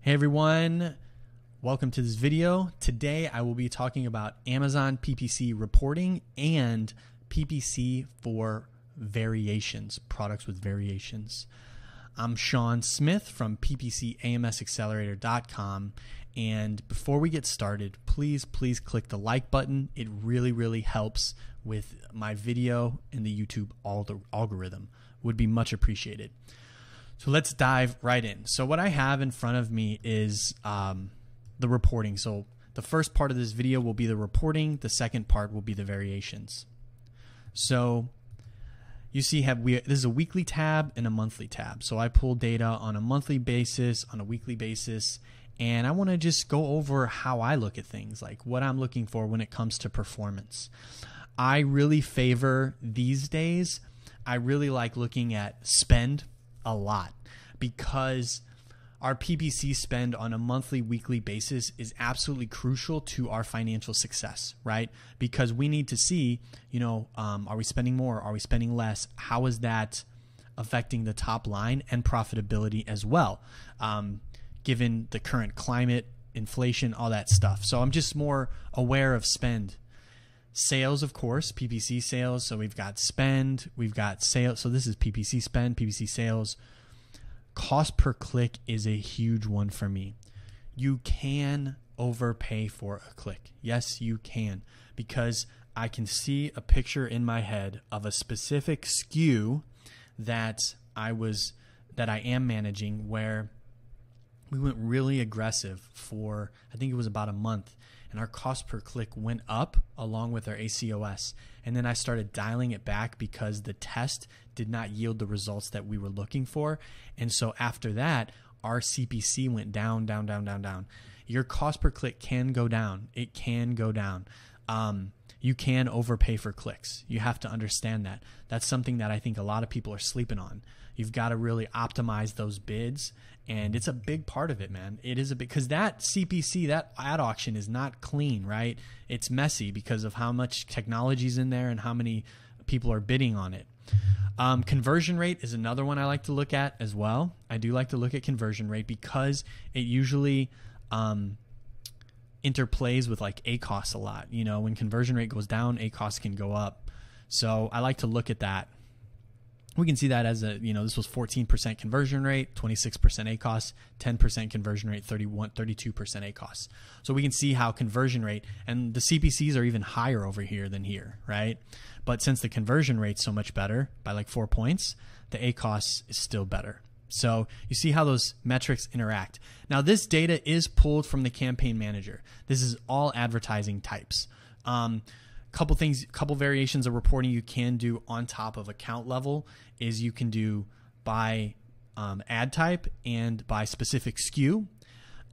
Hey everyone, welcome to this video. Today I will be talking about Amazon PPC reporting and PPC for variations, products with variations. I'm Sean Smith from ppcamsaccelerator.com, and before we get started, please click the like button. It really helps with my video and the YouTube algorithm. Would be much appreciated. So let's dive right in. So what I have in front of me is the reporting. So the first part of this video will be the reporting. The second part will be the variations. So you see this is a weekly tab and a monthly tab. So I pull data on a monthly basis, on a weekly basis, and I want to just go over how I look at things, like what I'm looking for when it comes to performance. I really favor these days, I really like looking at spend a lot, because our PPC spend on a monthly, weekly basis is absolutely crucial to our financial success, right? Because we need to see, are we spending more? Are we spending less? How is that affecting the top line and profitability as well, given the current climate, inflation, all that stuff. So I'm just more aware of spend. Sales, of course, PPC sales. So we've got spend, we've got sales. So this is PPC spend, PPC sales. Cost per click is a huge one for me. You can overpay for a click. Yes, you can, because I can see a picture in my head of a specific SKU that I am managing, where we went really aggressive for, I think it was about a month, and our cost per click went up along with our ACOS. And then I started dialing it back because the test did not yield the results that we were looking for. And so after that, our CPC went down. Your cost per click can go down. It can go down. You can overpay for clicks. You have to understand that. That's something that I think a lot of people are sleeping on. You've got to really optimize those bids, and it's a big part of it, man. It is because that CPC, that ad auction is not clean, right? It's messy because of how much technology's in there and how many people are bidding on it. Conversion rate is another one I like to look at as well. I do like to look at conversion rate because it usually interplays with like ACOS a lot. When conversion rate goes down, ACOS can go up. So I like to look at that. We can see that as this was 14% conversion rate, 26% ACOS, 10% conversion rate, 32% ACOS. So we can see how conversion rate, and the CPCs are even higher over here than here, right? But since the conversion rate's so much better by like 4 points, the ACOS is still better. So you see how those metrics interact. Now this data is pulled from the Campaign Manager. This is all advertising types. Couple variations of reporting you can do on top of account level is you can do by ad type and by specific SKU.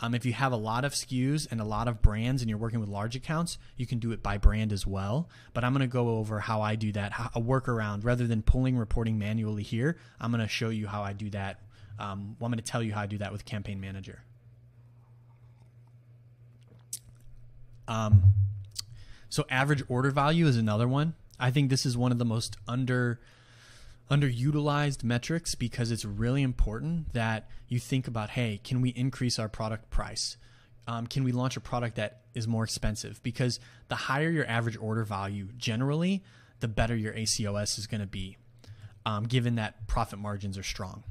If you have a lot of SKUs and a lot of brands and you're working with large accounts, you can do it by brand as well. But I'm going to go over how I do that, a workaround. Rather than pulling reporting manually here, I'm going to show you how I do that. I'm going to tell you how I do that with Campaign Manager. So average order value is another one. I think this is one of the most underutilized metrics, because it's really important that you think about, hey, can we increase our product price? Can we launch a product that is more expensive? Because the higher your average order value, generally, the better your ACOS is going to be, given that profit margins are strong.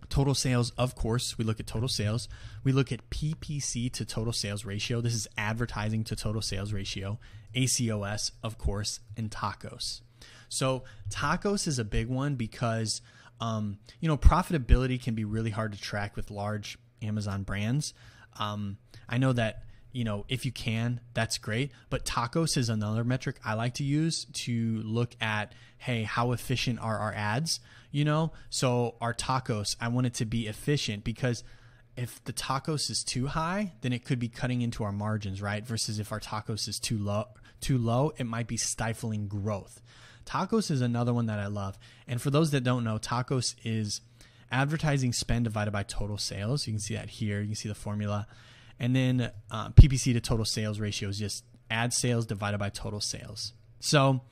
Total sales, of course, we look at total sales. We look at PPC to total sales ratio. This is advertising to total sales ratio. ACOS, of course, and TACOS. So TACOS is a big one because, profitability can be really hard to track with large Amazon brands. I know that, if you can, that's great. But TACOS is another metric I like to use to look at, hey, how efficient are our ads? So our TACOS, I want it to be efficient, because if the TACOS is too high, then it could be cutting into our margins, right? Versus if our TACOS is too low, it might be stifling growth. TACOS is another one that I love. And for those that don't know, TACOS is advertising spend divided by total sales. You can see that here. You can see the formula. And then PPC to total sales ratio is just ad sales divided by total sales. So,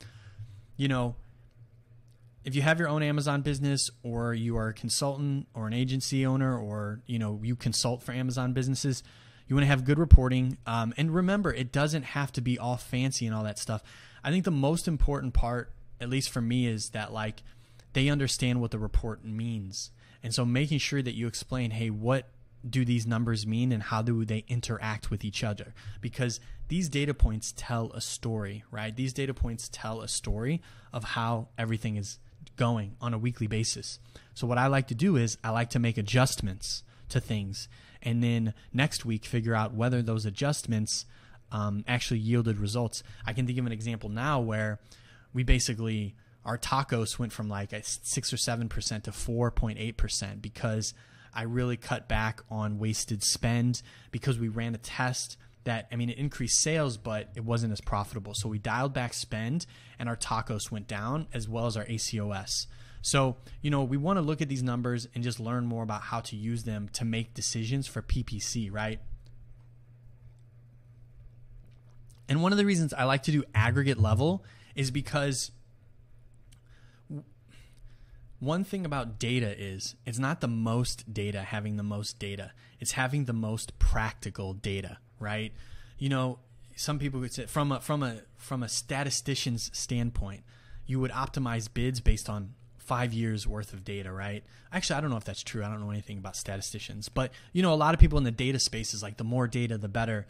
if you have your own Amazon business, or you are a consultant or an agency owner, or you consult for Amazon businesses, you want to have good reporting. And remember, it doesn't have to be all fancy and all that stuff. I think the most important part, at least for me, is that like they understand what the report means. And so making sure that you explain, hey, what do these numbers mean and how do they interact with each other? Because these data points tell a story, right? These data points tell a story of how everything is going on a weekly basis. So what I like to do is I like to make adjustments to things, and then next week figure out whether those adjustments actually yielded results. I can think of an example now where we basically, our tacos went from like a 6 or 7% to 4.8% because I really cut back on wasted spend, because we ran a test that, I mean, it increased sales, but it wasn't as profitable. So we dialed back spend and our tacos went down, as well as our ACOS. So, we want to look at these numbers and just learn more about how to use them to make decisions for PPC, right? And one of the reasons I like to do aggregate level is because one thing about data is it's not the most data having the most data. It's having the most practical data, right? Some people would say from a statistician's standpoint, you would optimize bids based on 5 years worth of data, right? Actually, I don't know if that's true. I don't know anything about statisticians, but a lot of people in the data space is like, the more data, the better.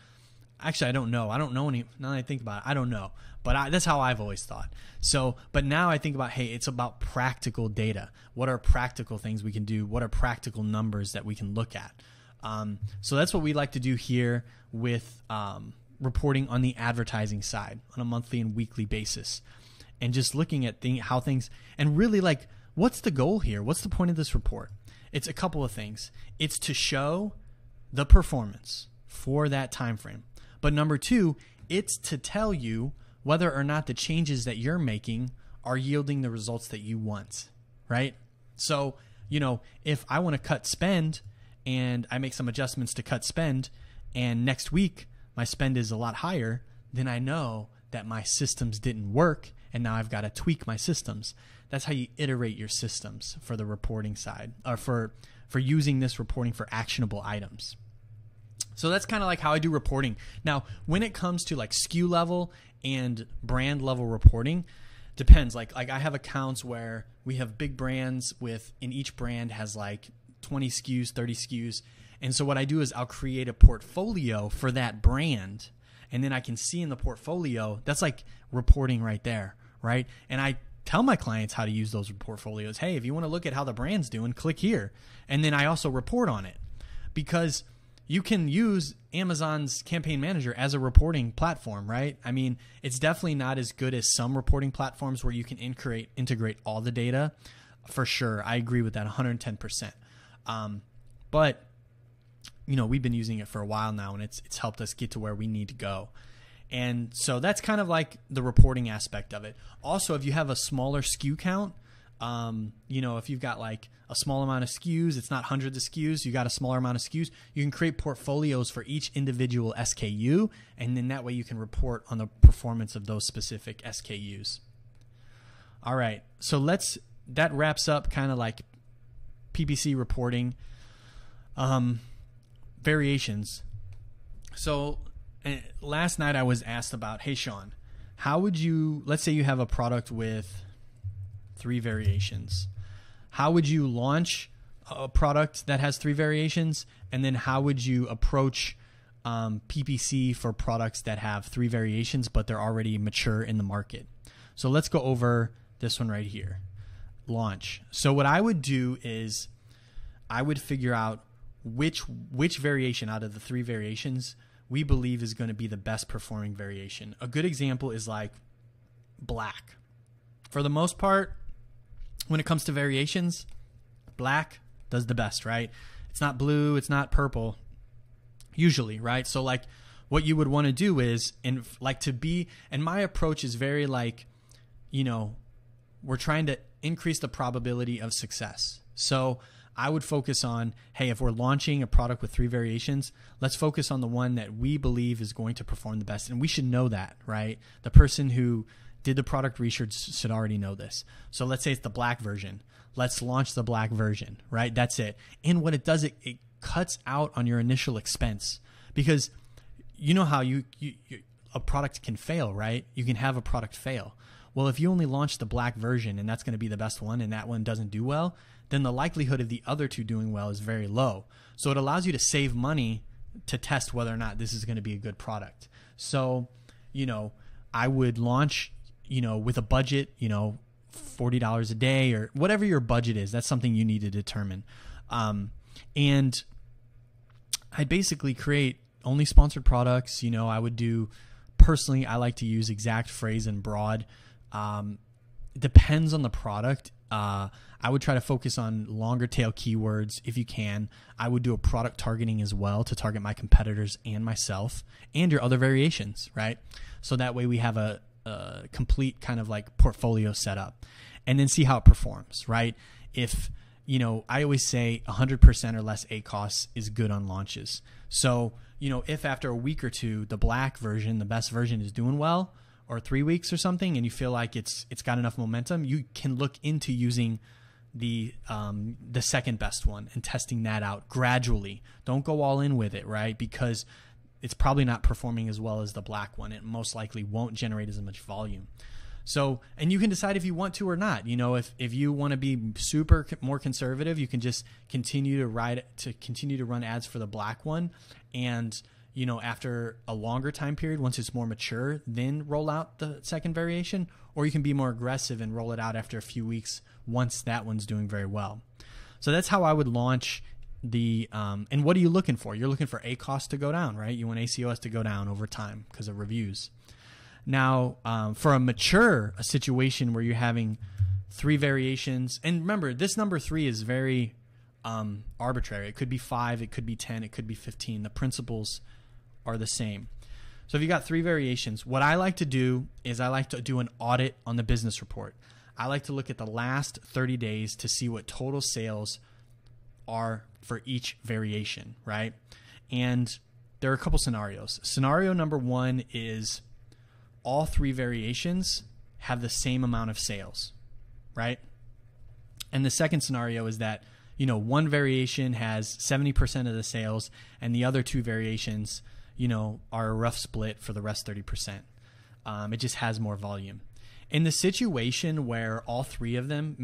Actually, I don't know. I don't know any. Now that I think about it, I don't know. But that's how I've always thought. So, but now I think about, hey, it's about practical data. What are practical things we can do? What are practical numbers that we can look at? So that's what we like to do here with reporting on the advertising side on a monthly and weekly basis, and just looking at how things, and really like, what's the goal here? What's the point of this report? It's a couple of things. It's to show the performance for that time frame. But number two, it's to tell you whether or not the changes that you're making are yielding the results that you want, right? So, if I want to cut spend and I make some adjustments to cut spend, and next week my spend is a lot higher, then I know that my systems didn't work, and now I've got to tweak my systems. That's how you iterate your systems for the reporting side, or for using this reporting for actionable items. So that's kind of like how I do reporting. Now, when it comes to like SKU level and brand level reporting, depends. Like I have accounts where we have big brands and each brand has like 20 SKUs, 30 SKUs. And so what I do is I'll create a portfolio for that brand, and then I can see in the portfolio, that's like reporting right there, right? And I tell my clients how to use those portfolios. Hey, if you want to look at how the brand's doing, click here. And then I also report on it, because you can use Amazon's Campaign Manager as a reporting platform, right? I mean, it's definitely not as good as some reporting platforms where you can integrate all the data. For sure, I agree with that 110%. But we've been using it for a while now, and it's helped us get to where we need to go. And so that's kind of like the reporting aspect of it. Also, if you have a smaller SKU count, if you've got like a small amount of SKUs, it's not hundreds of SKUs, you got a smaller amount of SKUs, you can create portfolios for each individual SKU, and then that way you can report on the performance of those specific SKUs. All right, so that wraps up kind of like PPC reporting. Variations. So last night I was asked about, hey Sean, how would you, let's say you have a product with 3 variations. How would you launch a product that has 3 variations? And then how would you approach PPC for products that have 3 variations, but they're already mature in the market? So let's go over this one right here. Launch. So what I would do is I would figure out which variation out of the 3 variations we believe is going to be the best performing variation. A good example is like black. For the most part, when it comes to variations, black does the best, right? It's not blue, it's not purple, usually, right? So like what you would want to do is, and my approach is very like, we're trying to increase the probability of success. So I would focus on, hey, if we're launching a product with 3 variations, let's focus on the one that we believe is going to perform the best. And we should know that, right? The person who Did the product research should already know this. So let's say it's the black version. Let's launch the black version, right? That's it. And what it does, it cuts out on your initial expense, because you know how a product can fail, right? You can have a product fail. Well, if you only launch the black version and that's going to be the best one and that one doesn't do well, then the likelihood of the other two doing well is very low. So it allows you to save money to test whether or not this is going to be a good product. So, I would launch, with a budget, $40 a day or whatever your budget is. That's something you need to determine. And I'd basically create only sponsored products. I would do, personally, I like to use exact, phrase, and broad. Depends on the product. I would try to focus on longer tail keywords if you can. I would do a product targeting as well to target my competitors and myself and your other variations, right? So that way we have a complete kind of like portfolio set up, and then see how it performs, right? If, I always say 100% or less ACoS is good on launches. So, if after a week or two, the black version, the best version, is doing well, or 3 weeks or something, and you feel like it's got enough momentum, you can look into using the second best one and testing that out gradually. Don't go all in with it, right? Because it's probably not performing as well as the black one. It most likely won't generate as much volume. So, and you can decide if you want to or not. If you want to be super more conservative, you can just continue to run ads for the black one, and after a longer time period, once it's more mature, then roll out the second variation, or you can be more aggressive and roll it out after a few weeks once that one's doing very well. So that's how I would launch the, and what are you looking for? You're looking for ACoS to go down, right? You want ACoS to go down over time because of reviews. Now, for a situation where you're having 3 variations, and remember, this number 3 is very arbitrary. It could be 5, it could be 10, it could be 15. The principles are the same. So if you got 3 variations, what I like to do is I like to do an audit on the business report. I like to look at the last 30 days to see what total sales are for each variation, right? And there are a couple scenarios. Scenario number 1 is all 3 variations have the same amount of sales, right? And the second scenario is that, one variation has 70% of the sales and the other 2 variations, are a rough split for the rest 30%. It just has more volume. In the situation where all 3 of them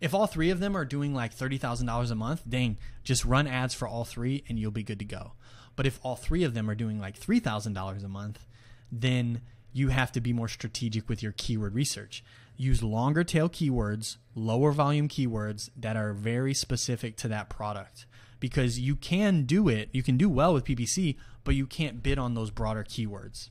if all 3 of them are doing like $30,000 a month, dang, just run ads for all 3 and you'll be good to go. But if all 3 of them are doing like $3,000 a month, then you have to be more strategic with your keyword research. Use longer tail keywords, lower volume keywords that are very specific to that product, because you can do it. You can do well with PPC, but you can't bid on those broader keywords.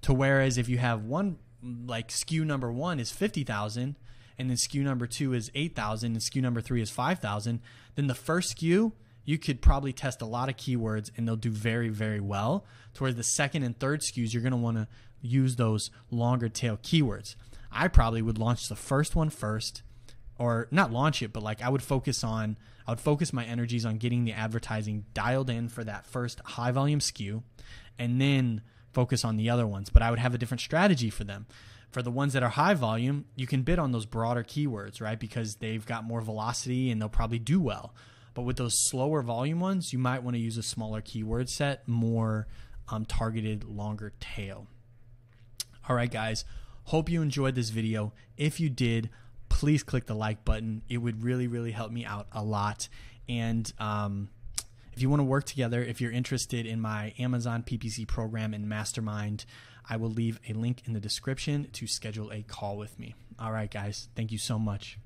To whereas if you have one, like SKU number 1 is 50,000, and then SKU number 2 is 8,000, and SKU number 3 is 5,000, then the first SKU, you could probably test a lot of keywords and they'll do very, very well. Towards the second and third SKUs, you're going to want to use those longer tail keywords. I probably would launch the first one first, or not launch it, but like I would focus my energies on getting the advertising dialed in for that first high volume SKU, and then focus on the other ones. But I would have a different strategy for them. For the ones that are high volume, you can bid on those broader keywords, right? Because they've got more velocity and they'll probably do well. But with those slower volume ones, you might want to use a smaller keyword set, more targeted, longer tail. All right, guys. Hope you enjoyed this video. If you did, please click the like button. It would really, really help me out a lot. And if you want to work together, if you're interested in my Amazon PPC program and mastermind, I will leave a link in the description to schedule a call with me. All right, guys. Thank you so much.